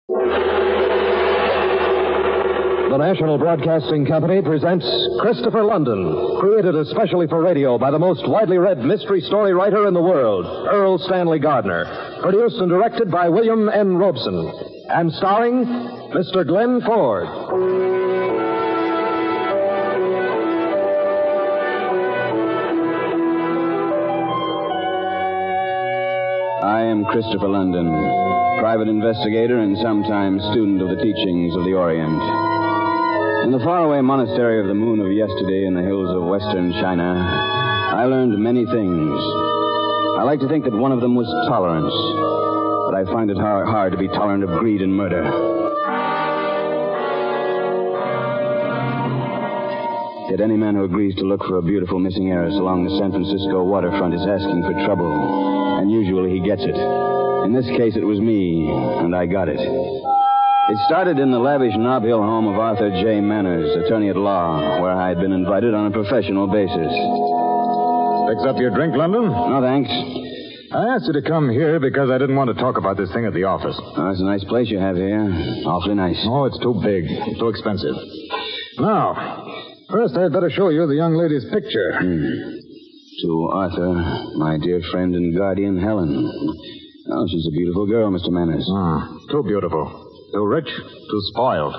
The National Broadcasting Company presents Christopher London, created especially for radio by the most widely read mystery story writer in the world, Earl Stanley Gardner. Produced and directed by William N. Robeson. And starring Mr. Glenn Ford. I am Christopher London, private investigator and sometimes student of the teachings of the Orient. In the faraway monastery of the Moon of Yesterday in the hills of western China, I learned many things. I like to think that one of them was tolerance, but I find it hard to be tolerant of greed and murder. Yet any man who agrees to look for a beautiful missing heiress along the San Francisco waterfront is asking for trouble, and usually he gets it. In this case, it was me, and I got it. It started in the lavish Nob Hill home of Arthur J. Manners, attorney at law, where I had been invited on a professional basis. Fix up your drink, London? No, thanks. I asked you to come here because I didn't want to talk about this thing at the office. Oh, it's a nice place you have here. Awfully nice. Oh, it's too big. It's too expensive. Now, first I'd better show you the young lady's picture. To Arthur, my dear friend and guardian, Helen. Oh, she's a beautiful girl, Mr. Manners. Too beautiful. Too rich, too spoiled.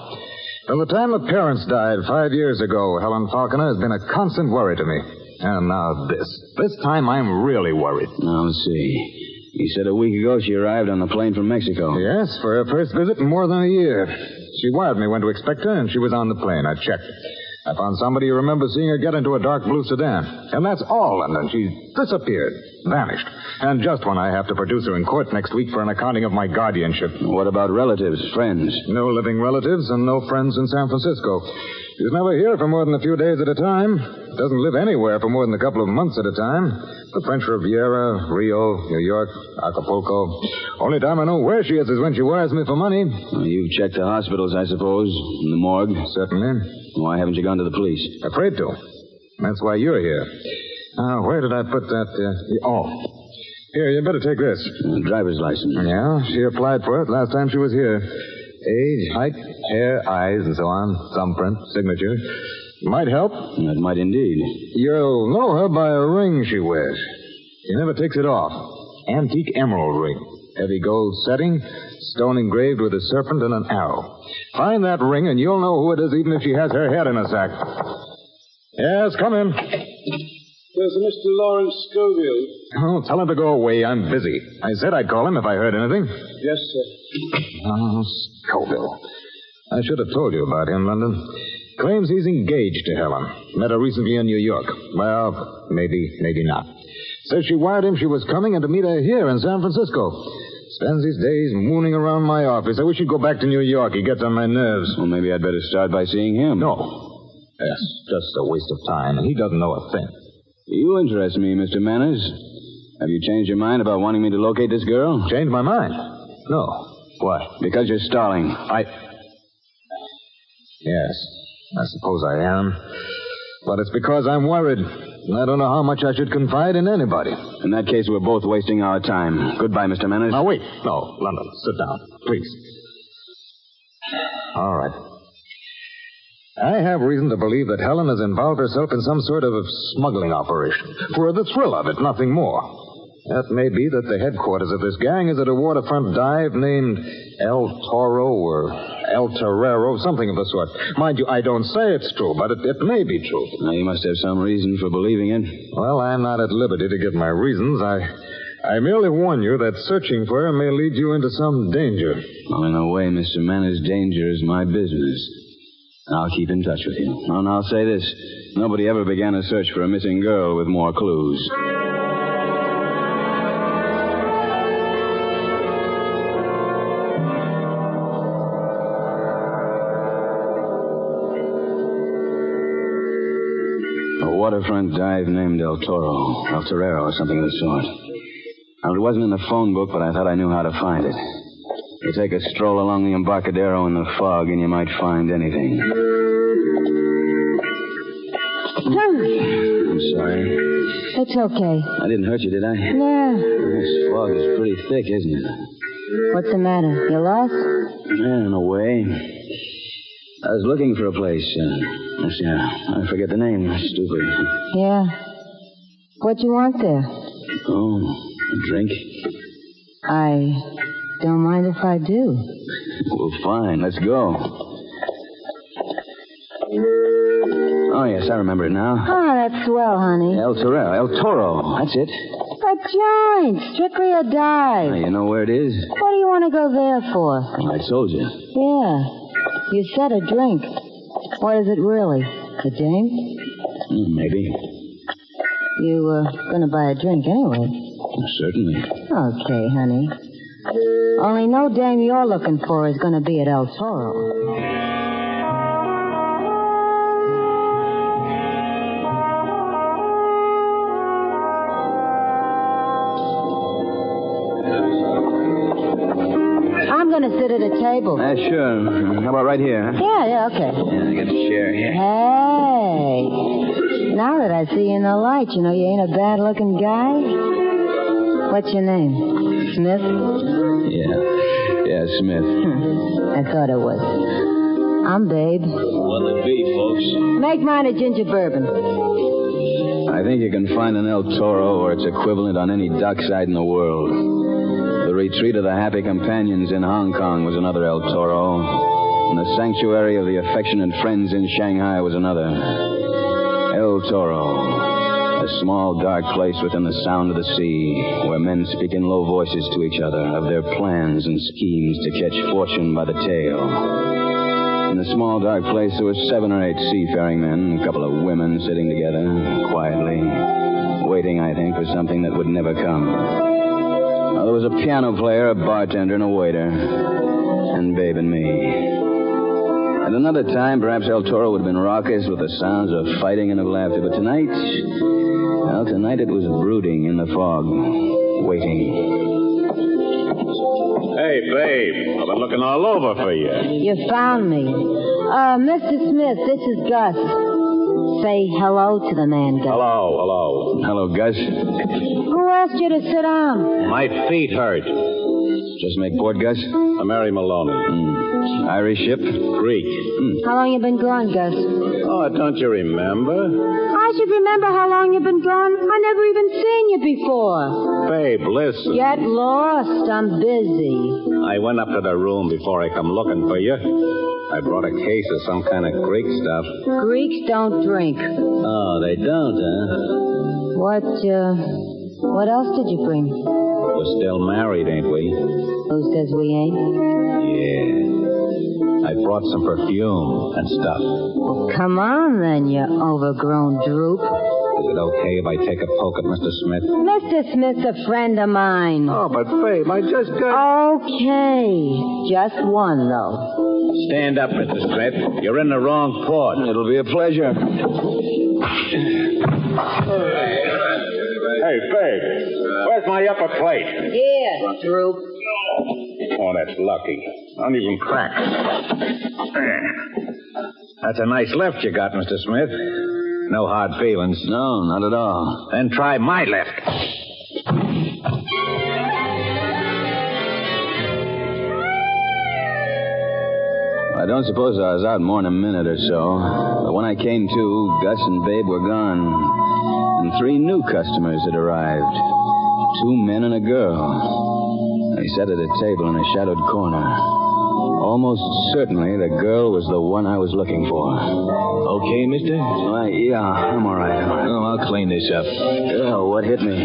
From the time the parents died 5 years ago, Helen Falconer has been a constant worry to me. And now this. This time I'm really worried. Now, let's see. You said a week ago she arrived on the plane from Mexico. Yes, for her first visit in more than a year. She wired me when to expect her, and she was on the plane. I checked. I found somebody who remembers seeing her get into a dark blue sedan. And that's all, London. She disappeared. Vanished. And just when I have to produce her in court next week for an accounting of my guardianship. What about relatives, friends? No living relatives and no friends in San Francisco. She's never here for more than a few days at a time. Doesn't live anywhere for more than a couple of months at a time. The French Riviera, Rio, New York, Acapulco. Only time I know where she is when she wires me for money. Well, you've checked the hospitals, I suppose, and the morgue. Certainly. Why haven't you gone to the police? Afraid to. That's why you're here. Where did I put that? Here, you better take this. Driver's license. Yeah, she applied for it last time she was here. Age, height, hair, eyes, and so on. Thumbprint, signature. Might help. That might indeed. You'll know her by a ring she wears. She never takes it off. Antique emerald ring. Heavy gold setting, stone engraved with a serpent and an arrow. Find that ring and you'll know who it is even if she has her head in a sack. Yes, come in. There's a Mr. Lawrence Scoville. Oh, tell him to go away. I'm busy. I said I'd call him if I heard anything. Yes, sir. Oh, Scoville. I should have told you about him, London. Claims he's engaged to Helen. Met her recently in New York. Well, maybe not. Says she wired him she was coming and to meet her here in San Francisco. Spends his days mooning around my office. I wish he'd go back to New York. He gets on my nerves. Well, maybe I'd better start by seeing him. No. Yes, just a waste of time, and he doesn't know a thing. You interest me, Mr. Manners. Have you changed your mind about wanting me to locate this girl? Changed my mind? No. Why? Because you're stalling. Yes, I suppose I am. But it's because I'm worried. I don't know how much I should confide in anybody. In that case, we're both wasting our time. Goodbye, Mr. Manners. Now, wait. No, London, sit down, please. All right. I have reason to believe that Helen has involved herself in some sort of smuggling operation. For the thrill of it, nothing more. It may be that the headquarters of this gang is at a waterfront dive named El Toro or El Torero, something of the sort. Mind you, I don't say it's true, but it may be true. Now, you must have some reason for believing it. Well, I'm not at liberty to give my reasons. I merely warn you that searching for her may lead you into some danger. Well, in a way, Mr. Manners, danger is my business. I'll keep in touch with you. And I'll say this. Nobody ever began a search for a missing girl with more clues. A waterfront dive named El Torero, or something of the sort. Now, it wasn't in the phone book, but I thought I knew how to find it. You take a stroll along the Embarcadero in the fog, and you might find anything. I'm sorry. It's okay. I didn't hurt you, did I? No. This fog is pretty thick, isn't it? What's the matter? You lost? Yeah, in a way. I was looking for a place. I forget the name. Stupid. Yeah. What you want there? Oh, a drink? I don't mind if I do. Well, fine. Let's go. Oh, yes, I remember it now. Oh, that's swell, honey. El Toro. That's it. A joint. Strictly a dive. Oh, you know where it is? What do you want to go there for? Well, I told you. Yeah. You said a drink. What is it really? A dame? Maybe. You were going to buy a drink anyway. Certainly. Okay, honey. Only no dame you're looking for is going to be at El Toro. I'm going to sit at a table. Sure. How about right here? Huh? Yeah, okay. Yeah, I get a chair here. Hey. Now that I see you in the light, you know you ain't a bad-looking guy. What's your name? Smith? Yeah, Smith. I thought it was. I'm Babe. What'll it be, folks? Make mine a ginger bourbon. I think you can find an El Toro or its equivalent on any dockside in the world. The retreat of the Happy Companions in Hong Kong was another El Toro. And the sanctuary of the affectionate friends in Shanghai was another. El Toro. A small, dark place within the sound of the sea, where men speak in low voices to each other of their plans and schemes to catch fortune by the tail. In the small, dark place, there were 7 or 8 seafaring men, a couple of women sitting together, quietly, waiting, I think, for something that would never come. There was a piano player, a bartender, and a waiter, and Babe and me. At another time, perhaps El Toro would have been raucous with the sounds of fighting and of laughter, but tonight it was brooding in the fog, waiting. Hey, Babe, I've been looking all over for you. You found me. Mr. Smith, this is Gus. Say hello to the man, Gus. Hello. Hello, Gus. Who asked you to sit down? My feet hurt. Just make port, Gus? Mary Maloney. Irish ship? Greek. How long you been gone, Gus? Oh, don't you remember? I should remember how long you've been gone. I never even seen you before. Babe, listen. Get lost. I'm busy. I went up to the room before I come looking for you. I brought a case of some kind of Greek stuff. Greeks don't drink. Oh, they don't, huh? What else did you bring? We're still married, ain't we? Who says we ain't? Yeah. I brought some perfume and stuff. Well, come on, then, you overgrown droop. Is it okay if I take a poke at Mr. Smith? Mr. Smith's a friend of mine. Oh, but Babe, I just got... Okay. Just one, though. Stand up, Mr. Smith. You're in the wrong port. It'll be a pleasure. Hey, Babe, where's my upper plate? Here, droop. Oh, that's lucky. Uneven crack. That's a nice left you got, Mr. Smith. No hard feelings. No, not at all. Then try my left. I don't suppose I was out more than a minute or so. But when I came to, Gus and Babe were gone. And 3 new customers had arrived. 2 men and a girl. They sat at a table in a shadowed corner. Almost certainly the girl was the one I was looking for. Okay, mister? Yeah, I'm all right. Oh, I'll clean this up. Oh, what hit me?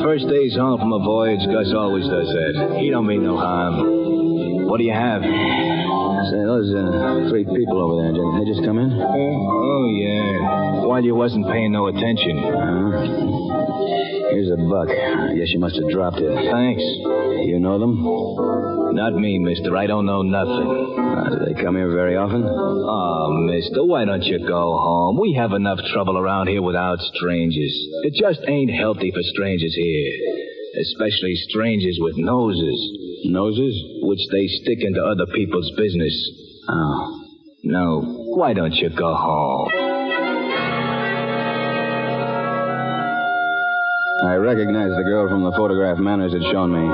First day's home from a voyage. Gus always does that. He don't mean no harm. What do you have? Say, those 3 people over there, did they just come in? Oh, yeah. While you wasn't paying no attention. Here's a buck. I guess you must have dropped it. Thanks. You know them? Not me, mister. I don't know nothing. Do they come here very often? Oh, mister, why don't you go home? We have enough trouble around here without strangers. It just ain't healthy for strangers here. Especially strangers with noses. Noses? Which they stick into other people's business. Oh. No, why don't you go home? I recognized the girl from the photograph Manners had shown me.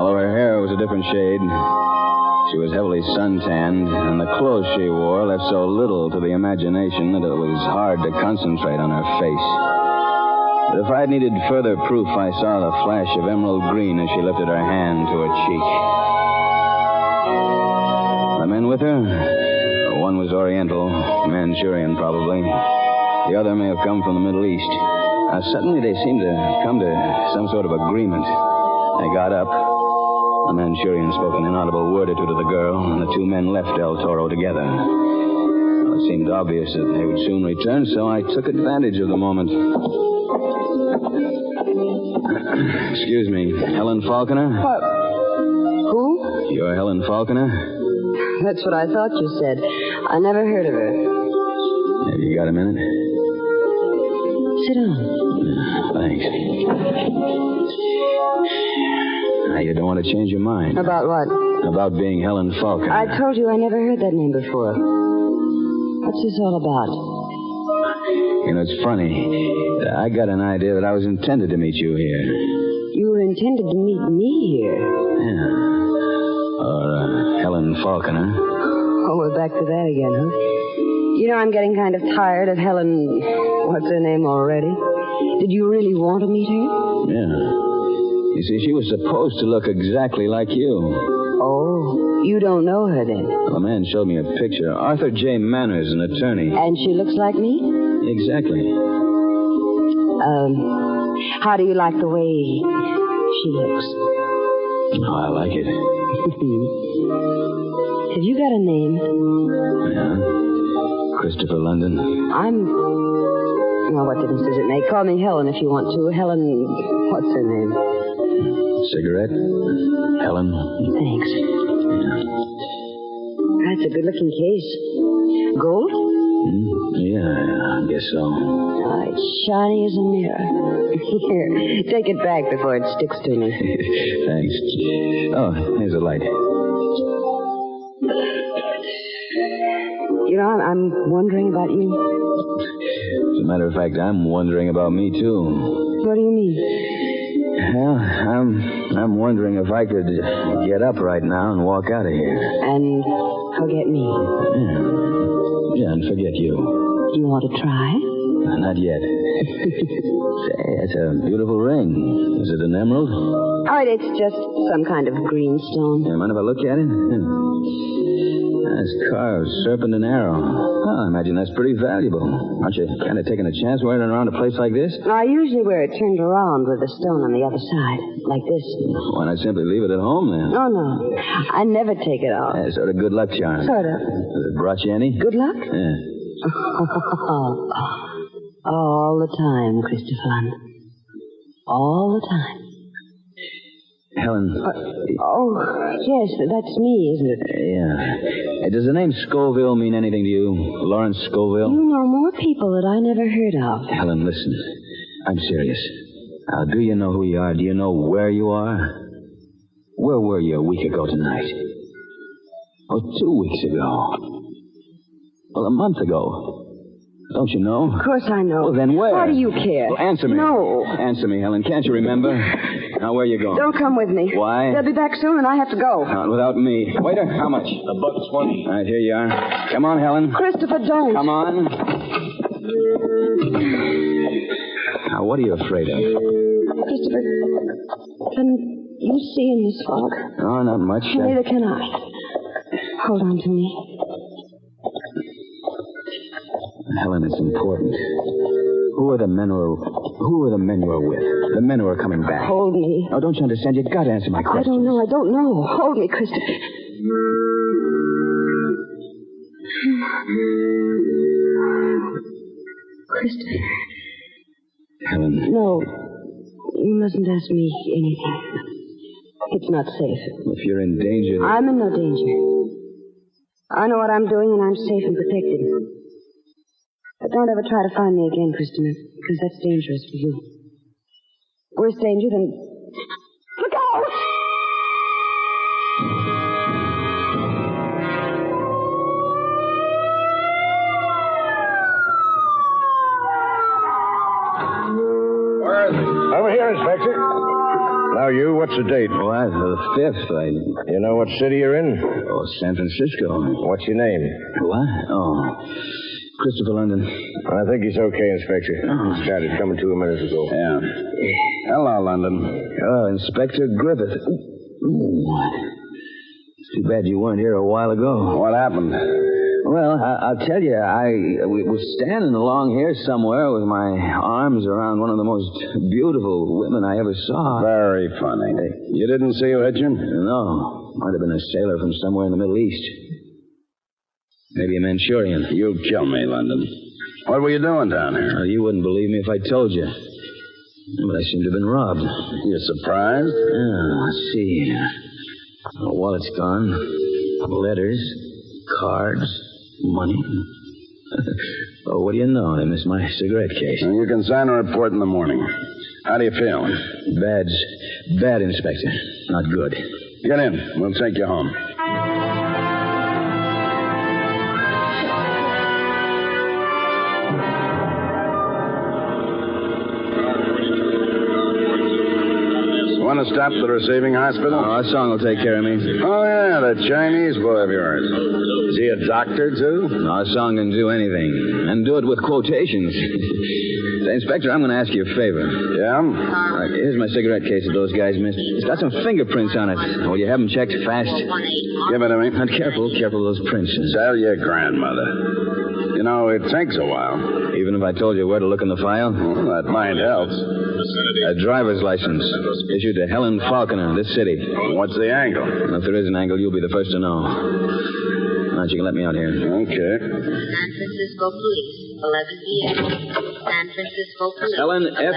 Although her hair was a different shade, she was heavily suntanned, and the clothes she wore left so little to the imagination that it was hard to concentrate on her face. But if I needed further proof, I saw the flash of emerald green as she lifted her hand to her cheek. The men with her? One was Oriental, Manchurian probably. The other may have come from the Middle East. Suddenly they seemed to come to some sort of agreement. They got up. The Manchurian spoke an inaudible word or two to the girl, and the two men left El Toro together. Well, it seemed obvious that they would soon return, so I took advantage of the moment. Excuse me, Helen Falconer? What? Who? You're Helen Falconer? That's what I thought you said. I never heard of her. Have you got a minute? Sit down. Thanks. Now, you don't want to change your mind. About what? About being Helen Falconer. I told you I never heard that name before. What's this all about? You know, it's funny. I got an idea that I was intended to meet you here. You were intended to meet me here? Yeah. Or Helen Falconer. Oh, we're back to that again, huh? You know, I'm getting kind of tired of Helen... What's her name already? Did you really want to meet her? Yeah. You see, she was supposed to look exactly like you. Oh, you don't know her then? Well, a man showed me a picture. Arthur J. Manners, an attorney. And she looks like me? Exactly. How do you like the way she looks? Oh, I like it. Have you got a name? Yeah. Christopher London. Well, what difference does it make? Call me Helen if you want to. Helen... What's her name? Cigarette? Helen? Thanks. That's a good-looking case. Gold? Yeah, I guess so. It's shiny as a mirror. Here, take it back before it sticks to me. Thanks. Oh, here's a light. You know, I'm wondering about you. As a matter of fact, I'm wondering about me, too. What do you mean? Well, I'm wondering if I could get up right now and walk out of here. And forget me. Yeah, and forget you. Do you want to try? Not yet. Say, that's a beautiful ring. Is it an emerald? Oh, it's just some kind of green stone. Yeah, mind if I look at it? That's carved serpent and arrow. Oh, I imagine that's pretty valuable. Aren't you kind of taking a chance wearing it around a place like this? I usually wear it turned around with the stone on the other side, like this. Why not simply leave it at home, then? Oh, no. I never take it off. Yeah, sort of good luck charm. Sort of. Has it brought you any? Good luck? Yeah. All the time, Christopher. All the time. Helen. Yes, that's me, isn't it? Yeah. Does the name Scoville mean anything to you? Lawrence Scoville? You know more people that I never heard of. Helen, listen. I'm serious. Now, do you know who you are? Do you know where you are? Where were you a week ago tonight? Oh, 2 weeks ago. Well, a month ago. Don't you know? Of course I know. Well, then where? Why do you care? Well, answer me. No. Answer me, Helen. Can't you remember? Now, where are you going? Don't come with me. Why? They'll be back soon, and I have to go. Not without me. Waiter, how much? $1.20. All right, here you are. Come on, Helen. Christopher, don't. Come on. Now, what are you afraid of? Christopher, can you see in this fog? Oh, not much. Neither can I. Hold on to me. Helen, it's important. Who are the men you are with? The men who are coming back. Hold me. Oh, don't you understand? You've got to answer my question. I don't know. Hold me, Christopher. Christopher. Helen. No. You mustn't ask me anything. It's not safe. If you're in danger... I'm in no danger. I know what I'm doing, and I'm safe and protected. But don't ever try to find me again, Christopher, because that's dangerous for you. Worse danger than... Look out! Over here, Inspector. Now, you, what's the date? What? The 5th. You know what city you're in? Oh, San Francisco. What's your name? What? Oh, Christopher London. I think he's okay, Inspector. He started coming to a minute ago. Yeah. Hello, London. Oh, Inspector Griffith. Ooh. It's too bad you weren't here a while ago. What happened? Well, I'll tell you, I was standing along here somewhere with my arms around one of the most beautiful women I ever saw. Very funny. You didn't see who hit you? No. Might have been a sailor from somewhere in the Middle East. Maybe a Manchurian. You kill me, London. What were you doing down here? Well, you wouldn't believe me if I told you. But I seem to have been robbed. You surprised? Yeah, let's see. My wallet's gone. Letters. Cards. Money. Oh, what do you know? I missed my cigarette case. You can sign a report in the morning. How do you feel? Bad, Inspector. Not good. Get in. We'll take you home. Want to stop at the receiving hospital? Oh, our song will take care of me. Oh, yeah, the Chinese boy of yours. Is he a doctor, too? Our song can do anything, and do it with quotations. Say, Inspector, I'm going to ask you a favor. Yeah? All right, here's my cigarette case that those guys missed. It's got some fingerprints on it. Will you have them checked fast? Give it to me. And careful of those prints. Tell your grandmother. You know, it takes a while. Even if I told you where to look in the file? Well, that might help. A driver's license issued to Helen Falconer, this city. What's the angle? And if there is an angle, you'll be the first to know. All right, you can let me out here. Okay. San Francisco Police, 11 p.m. San Francisco Police. Helen, Falconer.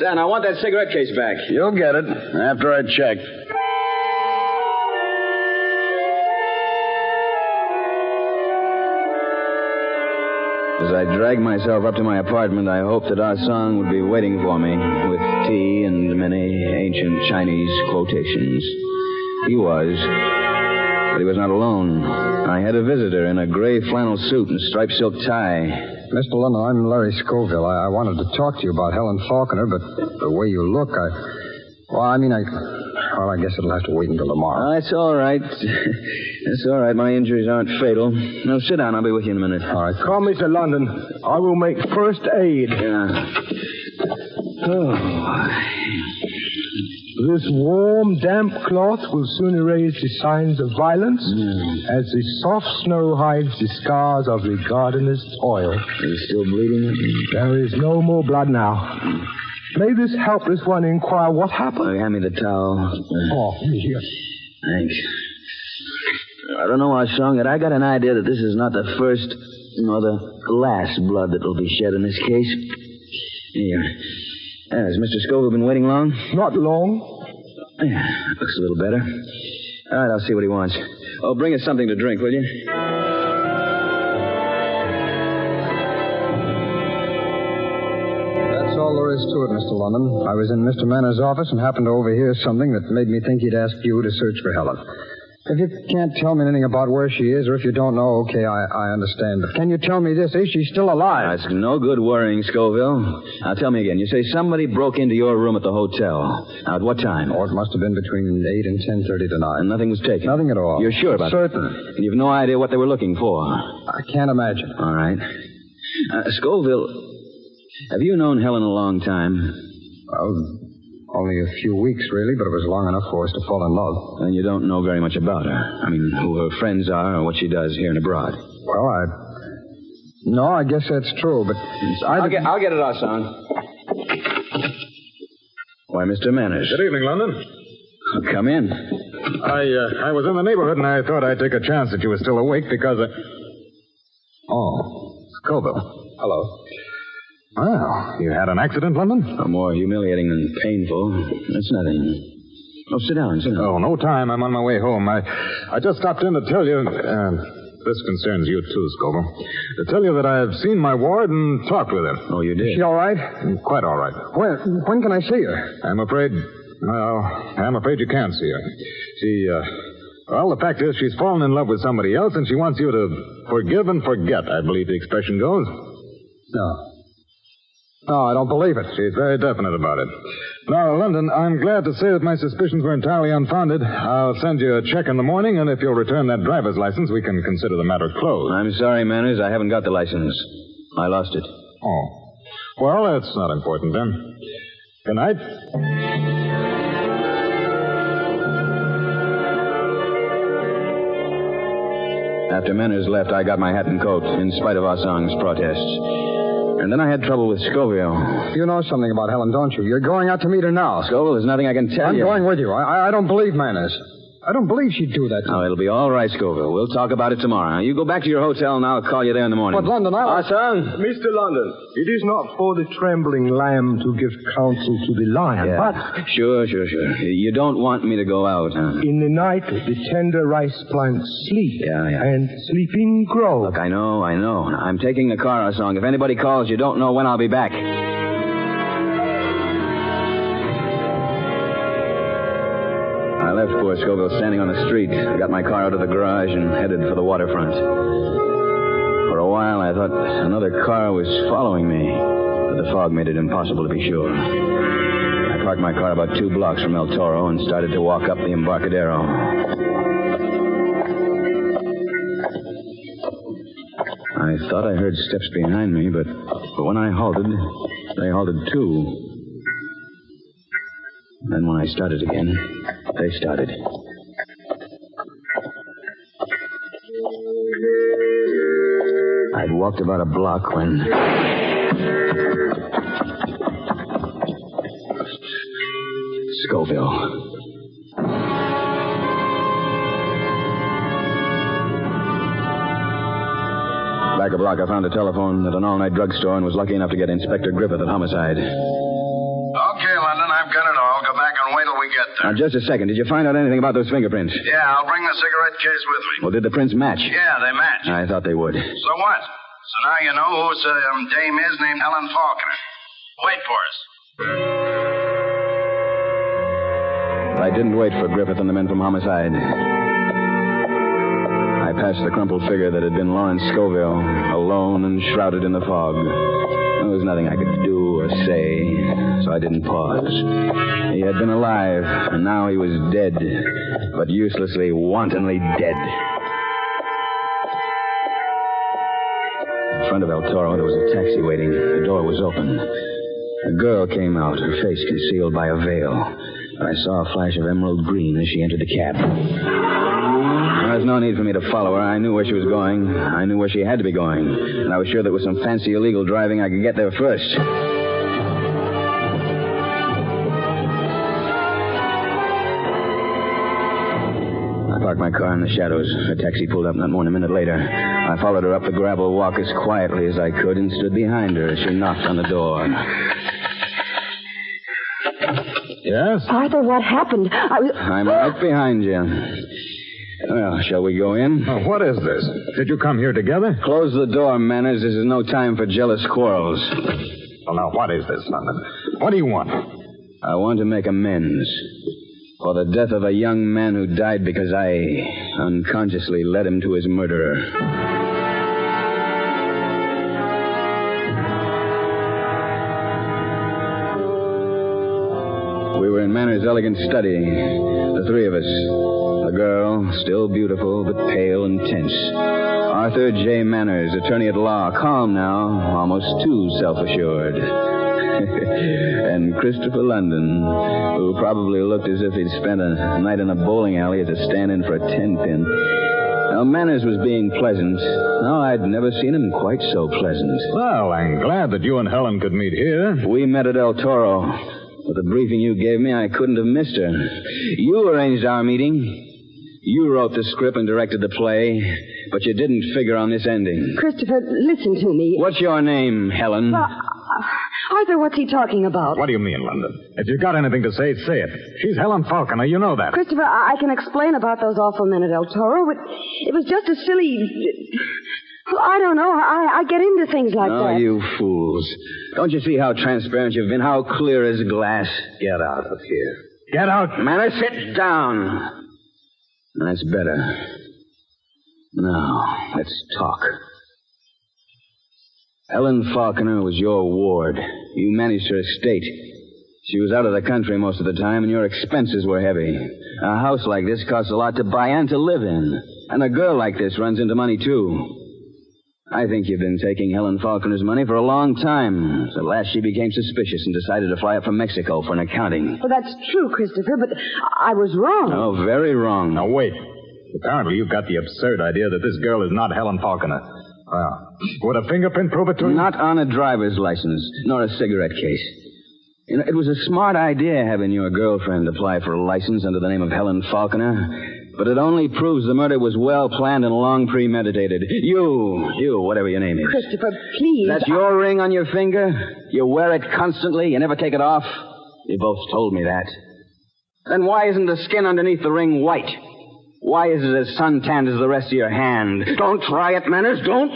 Dan, I want that cigarette case back. You'll get it after I check. As I dragged myself up to my apartment, I hoped that our song would be waiting for me with tea and many ancient Chinese quotations. He was, but he was not alone. I had a visitor in a gray flannel suit and striped silk tie. Mr. London, I'm Larry Scoville. I wanted to talk to you about Helen Falconer, but the way you look, I guess it'll have to wait until tomorrow. That's all right. That's all right. My injuries aren't fatal. No, sit down. I'll be with you in a minute. All right. Come, Mr. London. I will make first aid. Yeah. Oh. This warm, damp cloth will soon erase the signs of violence, as the soft snow hides the scars of the gardener's toil. Are you still bleeding? There is no more blood now. May this helpless one inquire what happened? Oh, hand me the towel. Oh, here. Thanks. I don't know, Armstrong, but I got an idea that this is not the first nor the last blood that will be shed in this case. Here. Has Mr. Scoville been waiting long? Not long. Yeah, looks a little better. All right, I'll see what he wants. Oh, bring us something to drink, will you? That's all there is to it, Mr. London. I was in Mr. Manor's office and happened to overhear something that made me think he'd asked you to search for Helen. If you can't tell me anything about where she is, or if you don't know, okay, I understand. But can you tell me this? Is she still alive? That's no good worrying, Scoville. Now, tell me again. You say somebody broke into your room at the hotel. Now, at what time? Oh, it must have been between 8 and 10:30 tonight. And nothing was taken? Nothing at all. You're sure about Certain. that? And you've no idea what they were looking for? I can't imagine. All right. Scoville, have you known Helen a long time? Well, only a few weeks, really, but it was long enough for us to fall in love. And you don't know very much about her? I mean, who her friends are or what she does here and abroad? Well, No, I guess that's true, but... I'll get it, Arson. Why, Mr. Manners. Good evening, London. Come in. I was in the neighborhood, and I thought I'd take a chance that you were still awake because Oh, Scoville. Hello. Well, you had an accident, London? More humiliating than painful. That's nothing. Oh, sit down. Oh, no time. I'm on my way home. I just stopped in to tell you... this concerns you, too, Scoville. To tell you that I've seen my ward and talked with her. Oh, you did? Is she all right? Quite all right. When can I see her? I'm afraid you can't see her. Well, the fact is she's fallen in love with somebody else, and she wants you to forgive and forget, I believe the expression goes. No, I don't believe it. She's very definite about it. Now, London, I'm glad to say that my suspicions were entirely unfounded. I'll send you a check in the morning, and if you'll return that driver's license, we can consider the matter closed. I'm sorry, Manners. I haven't got the license. I lost it. Oh. Well, that's not important, then. Good night. After Manners left, I got my hat and coat, in spite of Asang's protests. And then I had trouble with Scoville. You know something about Helen, don't you? You're going out to meet her now. Scoville, there's nothing I can tell you. I'm going with you. I don't believe Manners. I don't believe she'd do that. Oh, it'll be all right, Scoville. We'll talk about it tomorrow. You go back to your hotel, and I'll call you there in the morning. But, London, Asang! Mr. London, it is not for the trembling lamb to give counsel to the lion, but... Sure. You don't want me to go out, huh? In the night, the tender rice plants sleep. Yeah. And sleeping grow. Look, I know. I'm taking the car, Asang. If anybody calls, you don't know when I'll be back. I left poor Scoville standing on the street, got my car out of the garage, and headed for the waterfront. For a while, I thought another car was following me, but the fog made it impossible to be sure. I parked my car about 2 blocks from El Toro and started to walk up the Embarcadero. I thought I heard steps behind me, but when I halted, they halted too. Then when I started again, they started. I'd walked about a block when... Scoville. Back a block, I found a telephone at an all-night drugstore and was lucky enough to get Inspector Griffith at Homicide. Okay, London, I've got it all. Go back and wait till we get there. Now, just a second. Did you find out anything about those fingerprints? Yeah, I'll bring the cigarette case with me. Well, did the prints match? Yeah, they match. I thought they would. So what? So now you know who some dame is named Helen Faulkner. Wait for us. I didn't wait for Griffith and the men from Homicide. I passed the crumpled figure that had been Lawrence Scoville, alone and shrouded in the fog. There was nothing I could do or say, so I didn't pause. He had been alive, and now he was dead, but uselessly, wantonly dead. In front of El Toro, there was a taxi waiting. The door was open. A girl came out, her face concealed by a veil. I saw a flash of emerald green as she entered the cab. There was no need for me to follow her. I knew where she was going. I knew where she had to be going. And I was sure that with some fancy illegal driving, I could get there first. I parked my car in the shadows. Her taxi pulled up not more than a minute later. I followed her up the gravel walk as quietly as I could and stood behind her as she knocked on the door. Yes? Arthur, what happened? I'm right behind you. Well, shall we go in? Oh, what is this? Did you come here together? Close the door, Manners. This is no time for jealous quarrels. Well, now, what is this, London? What do you want? I want to make amends for the death of a young man who died because I unconsciously led him to his murderer. We were in Manners' elegant study, the three of us. The girl, still beautiful, but pale and tense. Arthur J. Manners, attorney at law, calm now, almost too self-assured. And Christopher London, who probably looked as if he'd spent a night in a bowling alley as a stand-in for a 10-pin. Now, Manners was being pleasant. No, I'd never seen him quite so pleasant. Well, I'm glad that you and Helen could meet here. We met at El Toro. With the briefing you gave me, I couldn't have missed her. You arranged our meeting. You wrote the script and directed the play, but you didn't figure on this ending. Christopher, listen to me. What's your name, Helen? Arthur, what's he talking about? What do you mean, London? If you've got anything to say, say it. She's Helen Faulkner. You know that. Christopher, I can explain about those awful men at El Toro, but it was just a silly... I don't know. I get into things like that. Oh, you fools. Don't you see how transparent you've been? How clear as glass? Get out of here. Get out. Manners, sit down. That's better. Now, let's talk. Helen Faulkner was your ward. You managed her estate. She was out of the country most of the time, and your expenses were heavy. A house like this costs a lot to buy and to live in. And a girl like this runs into money, too. I think you've been taking Helen Faulkner's money for a long time. So at last she became suspicious and decided to fly up from Mexico for an accounting. Well, that's true, Christopher, but I was wrong. Oh, very wrong. Now, wait. Apparently you've got the absurd idea that this girl is not Helen Faulkner. Well, would a fingerprint prove it to you? Not on a driver's license, nor a cigarette case. You know, it was a smart idea having your girlfriend apply for a license under the name of Helen Faulkner. But it only proves the murder was well planned and long premeditated. You, whatever your name is. Christopher, please. That's your ring on your finger? You wear it constantly? You never take it off? You both told me that. Then why isn't the skin underneath the ring white? Why is it as suntanned as the rest of your hand? Don't try it, Manners, don't.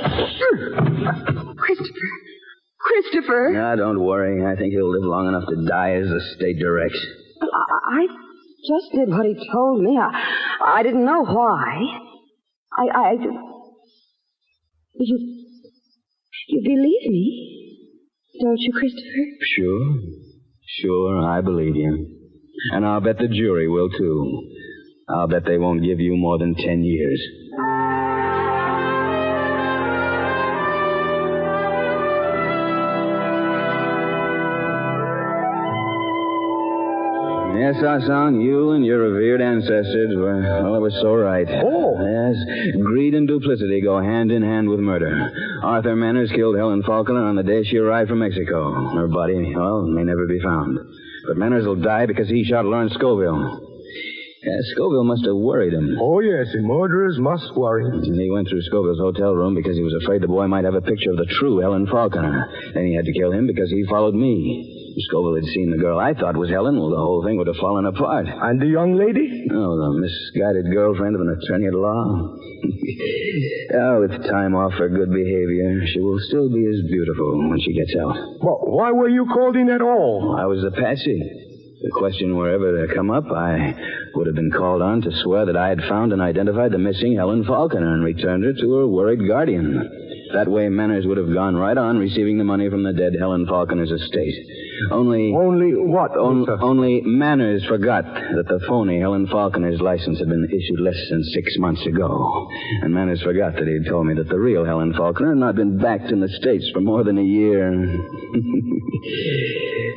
Christopher. No, don't worry. I think he'll live long enough to die as the state directs. I just did what he told me. I didn't know why. You believe me? Don't you, Christopher? Sure, I believe you. And I'll bet the jury will, too. I'll bet they won't give you more than 10 years. Yes, Arsong, you and your revered ancestors were, well, it was so right. Oh. Yes, greed and duplicity go hand in hand with murder. Arthur Manners killed Helen Faulkner on the day she arrived from Mexico. Her body, well, may never be found. But Manners will die because he shot Lawrence Scoville. Yeah, Scoville must have worried him. Oh, yes, murderers must worry. And he went through Scoville's hotel room because he was afraid the boy might have a picture of the true Helen Faulkner. Then he had to kill him because he followed me. If Scoville had seen the girl I thought was Helen, well, the whole thing would have fallen apart. And the young lady? Oh, the misguided girlfriend of an attorney at law. Oh, with time off for good behavior, she will still be as beautiful when she gets out. Well, why were you called in at all? I was the patsy. If the question were ever to come up, I would have been called on to swear that I had found and identified the missing Helen Faulkner and returned her to her worried guardian. That way, Manners would have gone right on receiving the money from the dead Helen Faulkner's estate. Only what? Only Manners forgot that the phony Helen Faulkner's license had been issued less than 6 months ago. And Manners forgot that he'd told me that the real Helen Faulkner had not been backed in the States for more than a year.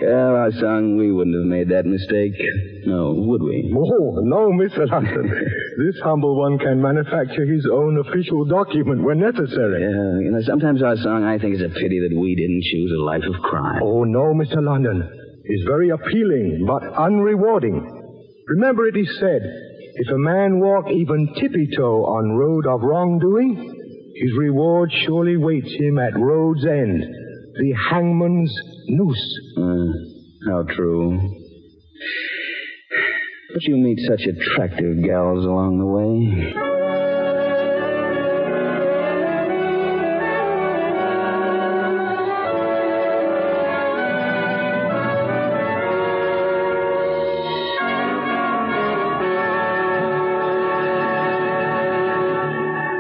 Well, our son, we wouldn't have made that mistake. No, would we? Oh, no, Mr. London. This humble one can manufacture his own official document when necessary. Yeah, you know, sometimes, our son, I think it's a pity that we didn't choose a life of crime. Oh, no, Mr. London. It's very appealing, but unrewarding. Remember it is said, if a man walk even tippy-toe on road of wrongdoing, his reward surely waits him at road's end, the hangman's noose. How true. But you meet such attractive gals along the way.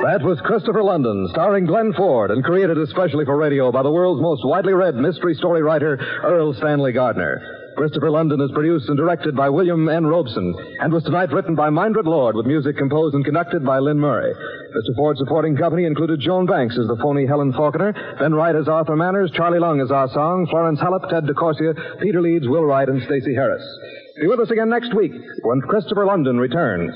That was Christopher London, starring Glenn Ford, and created especially for radio by the world's most widely read mystery story writer, Earl Stanley Gardner. Christopher London is produced and directed by William N. Robeson, and was tonight written by Mindred Lord, with music composed and conducted by Lynn Murray. Mr. Ford's supporting company included Joan Banks as the phony Helen Faulkner, Ben Wright as Arthur Manners, Charlie Lung as Arsong, Florence Hallop, Ted DeCorsia, Peter Leeds, Will Wright, and Stacey Harris. Be with us again next week when Christopher London returns.